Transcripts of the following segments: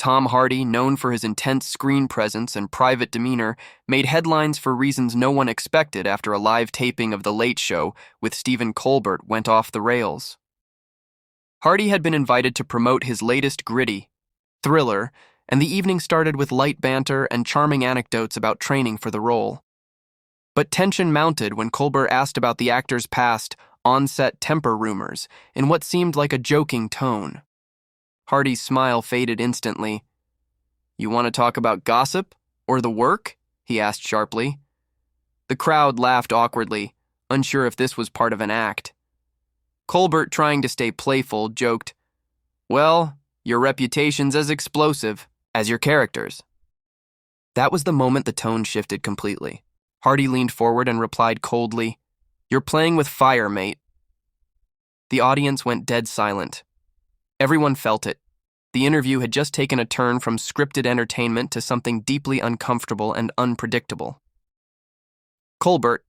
Tom Hardy, known for his intense screen presence and private demeanor, made headlines for reasons no one expected after a live taping of The Late Show with Stephen Colbert went off the rails. Hardy had been invited to promote his latest gritty thriller, and the evening started with light banter and charming anecdotes about training for the role. But tension mounted when Colbert asked about the actor's past on-set temper rumors in what seemed like a joking tone. Hardy's smile faded instantly. "You want to talk about gossip or the work?" he asked sharply. The crowd laughed awkwardly, unsure if this was part of an act. Colbert, trying to stay playful, joked, "Well, your reputation's as explosive as your characters." That was the moment the tone shifted completely. Hardy leaned forward and replied coldly, "You're playing with fire, mate." The audience went dead silent. Everyone felt it. The interview had just taken a turn from scripted entertainment to something deeply uncomfortable and unpredictable. Colbert,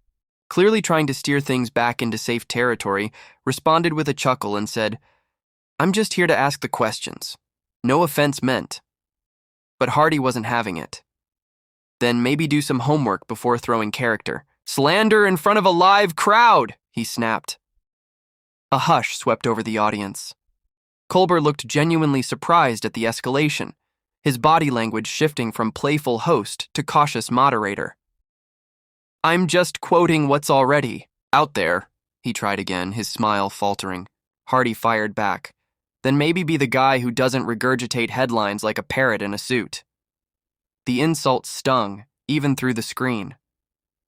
clearly trying to steer things back into safe territory, responded with a chuckle and said, "I'm just here to ask the questions. No offense meant." But Hardy wasn't having it. "Then maybe do some homework before throwing character. Slander in front of a live crowd," he snapped. A hush swept over the audience. Colbert looked genuinely surprised at the escalation, his body language shifting from playful host to cautious moderator. "I'm just quoting what's already out there," he tried again, his smile faltering. Hardy fired back. "Then maybe be the guy who doesn't regurgitate headlines like a parrot in a suit." The insult stung, even through the screen.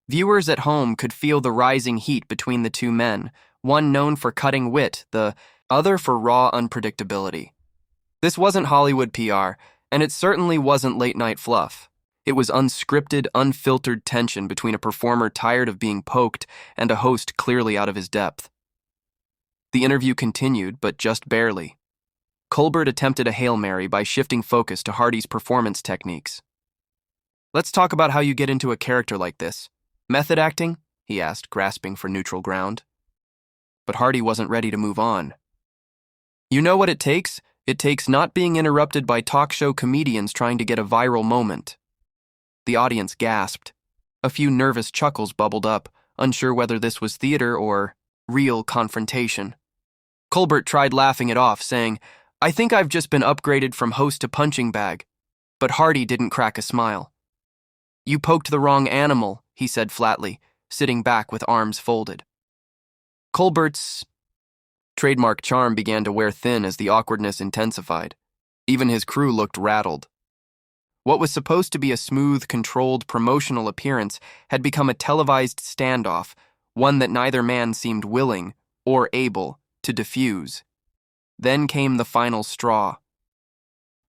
Viewers at home could feel the rising heat between the two men, one known for cutting wit, the other for raw unpredictability. This wasn't Hollywood PR, and it certainly wasn't late-night fluff. It was unscripted, unfiltered tension between a performer tired of being poked and a host clearly out of his depth. The interview continued, but just barely. Colbert attempted a Hail Mary by shifting focus to Hardy's performance techniques. "Let's talk about how you get into a character like this. Method acting?" he asked, grasping for neutral ground. But Hardy wasn't ready to move on. "You know what it takes? It takes not being interrupted by talk show comedians trying to get a viral moment." The audience gasped. A few nervous chuckles bubbled up, unsure whether this was theater or real confrontation. Colbert tried laughing it off, saying, "I think I've just been upgraded from host to punching bag." But Hardy didn't crack a smile. "You poked the wrong animal," he said flatly, sitting back with arms folded. Colbert's trademark charm began to wear thin as the awkwardness intensified. Even his crew looked rattled. What was supposed to be a smooth, controlled promotional appearance had become a televised standoff, one that neither man seemed willing or able to diffuse. Then came the final straw.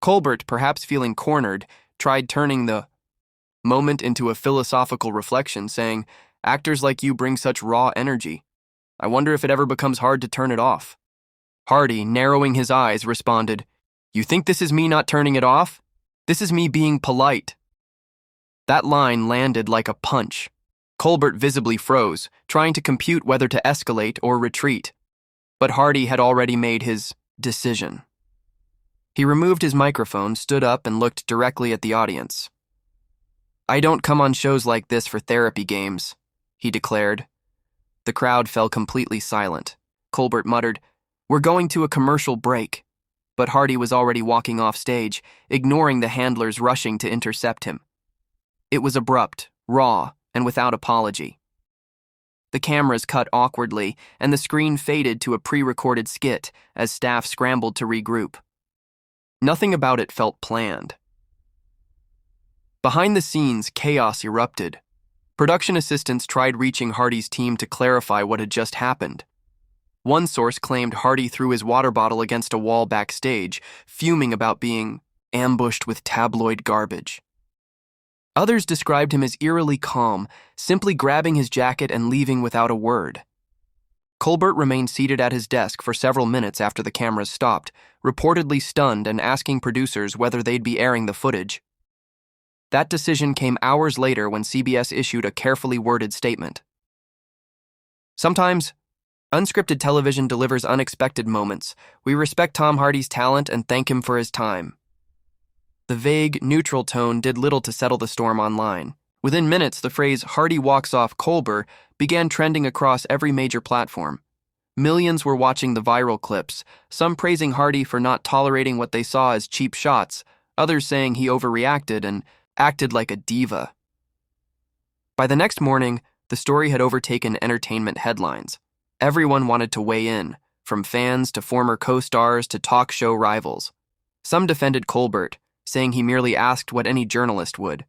Colbert, perhaps feeling cornered, tried turning the moment into a philosophical reflection, saying, "Actors like you bring such raw energy. I wonder if it ever becomes hard to turn it off." Hardy, narrowing his eyes, responded, "You think this is me not turning it off? This is me being polite." That line landed like a punch. Colbert visibly froze, trying to compute whether to escalate or retreat. But Hardy had already made his decision. He removed his microphone, stood up, and looked directly at the audience. "I don't come on shows like this for therapy games," he declared. The crowd fell completely silent. Colbert muttered, "We're going to a commercial break." But Hardy was already walking off stage, ignoring the handlers rushing to intercept him. It was abrupt, raw, and without apology. The cameras cut awkwardly, and the screen faded to a pre-recorded skit as staff scrambled to regroup. Nothing about it felt planned. Behind the scenes, chaos erupted. Production assistants tried reaching Hardy's team to clarify what had just happened. One source claimed Hardy threw his water bottle against a wall backstage, fuming about being ambushed with tabloid garbage. Others described him as eerily calm, simply grabbing his jacket and leaving without a word. Colbert remained seated at his desk for several minutes after the cameras stopped, reportedly stunned and asking producers whether they'd be airing the footage. That decision came hours later when CBS issued a carefully worded statement. "Sometimes, unscripted television delivers unexpected moments. We respect Tom Hardy's talent and thank him for his time." The vague, neutral tone did little to settle the storm online. Within minutes, the phrase "Hardy walks off Colbert" began trending across every major platform. Millions were watching the viral clips, some praising Hardy for not tolerating what they saw as cheap shots, others saying he overreacted and acted like a diva. By the next morning, the story had overtaken entertainment headlines. Everyone wanted to weigh in, from fans to former co-stars to talk show rivals. Some defended Colbert, saying he merely asked what any journalist would.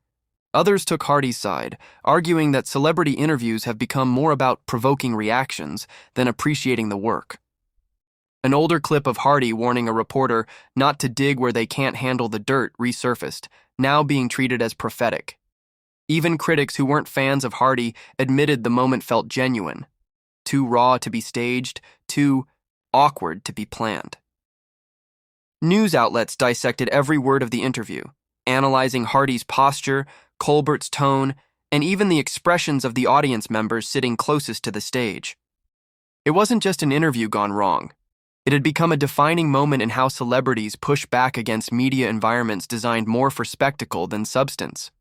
Others took Hardy's side, arguing that celebrity interviews have become more about provoking reactions than appreciating the work. An older clip of Hardy warning a reporter not to dig where they can't handle the dirt resurfaced, now being treated as prophetic. Even critics who weren't fans of Hardy admitted the moment felt genuine. Too raw to be staged, too awkward to be planned. News outlets dissected every word of the interview, analyzing Hardy's posture, Colbert's tone, and even the expressions of the audience members sitting closest to the stage. It wasn't just an interview gone wrong. It had become a defining moment in how celebrities push back against media environments designed more for spectacle than substance.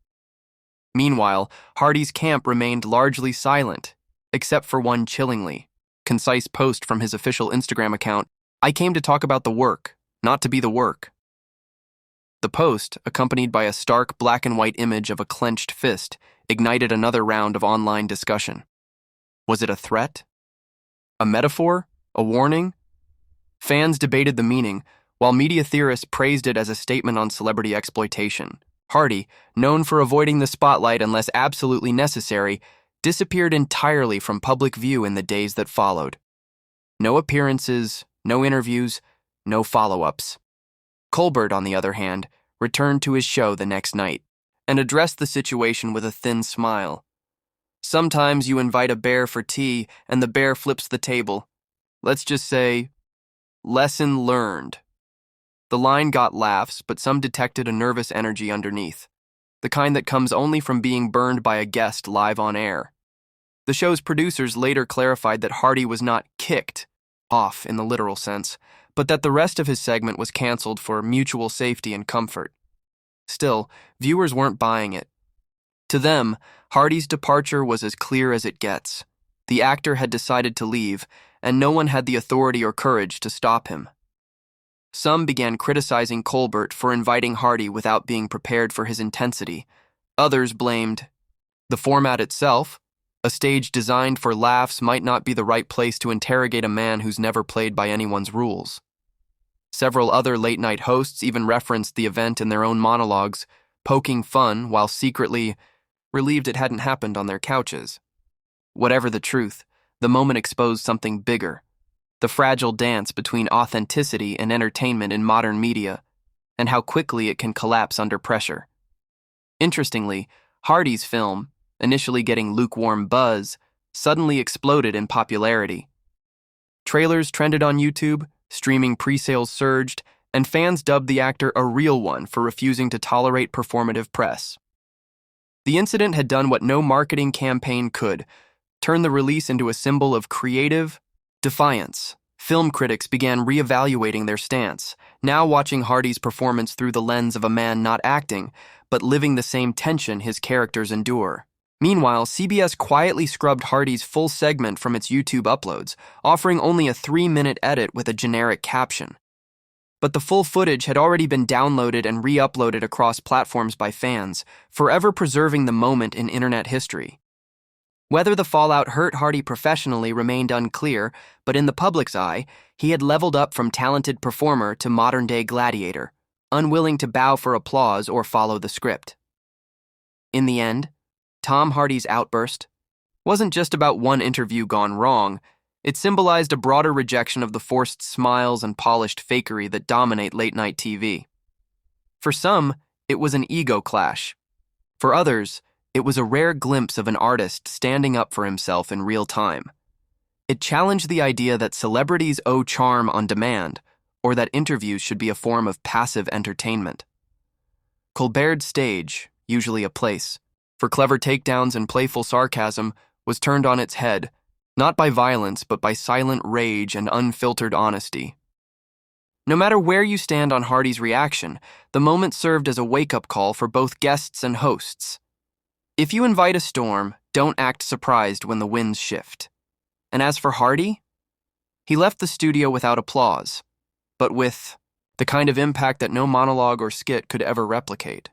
Meanwhile, Hardy's camp remained largely silent, except for one chillingly concise post from his official Instagram account: "I came to talk about the work, not to be the work." The post, accompanied by a stark black and white image of a clenched fist, ignited another round of online discussion. Was it a threat? A metaphor? A warning? Fans debated the meaning, while media theorists praised it as a statement on celebrity exploitation. Hardy, known for avoiding the spotlight unless absolutely necessary, disappeared entirely from public view in the days that followed. No appearances, no interviews, no follow-ups. Colbert, on the other hand, returned to his show the next night and addressed the situation with a thin smile. Sometimes you invite a bear for tea and the bear flips the table. Let's just say, lesson learned. The line got laughs, but some detected a nervous energy underneath, the kind that comes only from being burned by a guest live on air. The show's producers later clarified that Hardy was not kicked off in the literal sense, but that the rest of his segment was canceled for mutual safety and comfort. Still, viewers weren't buying it. To them, Hardy's departure was as clear as it gets. The actor had decided to leave, and no one had the authority or courage to stop him. Some began criticizing Colbert for inviting Hardy without being prepared for his intensity. Others blamed the format itself. A stage designed for laughs might not be the right place to interrogate a man who's never played by anyone's rules. Several other late-night hosts even referenced the event in their own monologues, poking fun while secretly relieved it hadn't happened on their couches. Whatever the truth, the moment exposed something bigger: the fragile dance between authenticity and entertainment in modern media, and how quickly it can collapse under pressure. Interestingly, Hardy's film, initially getting lukewarm buzz, suddenly exploded in popularity. Trailers trended on YouTube, streaming pre-sales surged, and fans dubbed the actor a real one for refusing to tolerate performative press. The incident had done what no marketing campaign could: turn the release into a symbol of creative defiance. Film critics began reevaluating their stance, now watching Hardy's performance through the lens of a man not acting, but living the same tension his characters endure. Meanwhile, CBS quietly scrubbed Hardy's full segment from its YouTube uploads, offering only a 3-minute edit with a generic caption. But the full footage had already been downloaded and re-uploaded across platforms by fans, forever preserving the moment in internet history. Whether the fallout hurt Hardy professionally remained unclear, but in the public's eye, he had leveled up from talented performer to modern-day gladiator, unwilling to bow for applause or follow the script. In the end, Tom Hardy's Outburst wasn't just about one interview gone wrong. It symbolized a broader rejection of the forced smiles and polished fakery that dominate late-night TV. For some, it was an ego clash. For others, it was a rare glimpse of an artist standing up for himself in real time. It challenged the idea that celebrities owe charm on demand, or that interviews should be a form of passive entertainment. Colbert's stage, usually a place for clever takedowns and playful sarcasm, was turned on its head, not by violence but by silent rage and unfiltered honesty. No matter where you stand on Hardy's reaction, the moment served as a wake-up call for both guests and hosts. If you invite a storm, don't act surprised when the winds shift. And as for Hardy, he left the studio without applause, but with the kind of impact that no monologue or skit could ever replicate.